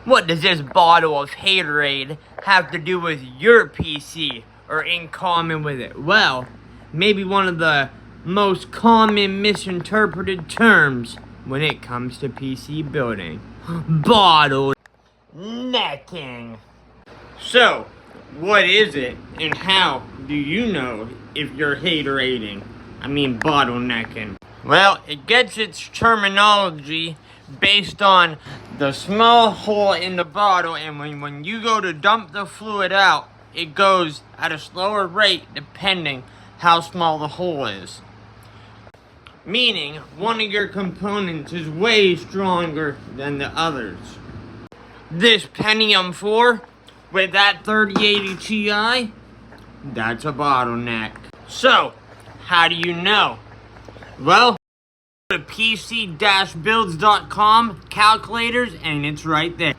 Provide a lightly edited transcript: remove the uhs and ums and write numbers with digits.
What does this bottle of Haterade have to do with your PC or in common with it? Well, maybe one of the most common misinterpreted terms when it comes to PC building. Bottle necking. So, what is it and how do you know if you're haterading? I mean bottlenecking. Well, it gets its terminology based on the small hole in the bottle, and when you go to dump the fluid out, it goes at a slower rate depending how small the hole is. Meaning, one of your components is way stronger than the others. This Pentium 4 with that 3080 Ti, that's a bottleneck. So, how do you know? Well, go to pc-builds.com calculators and it's right there.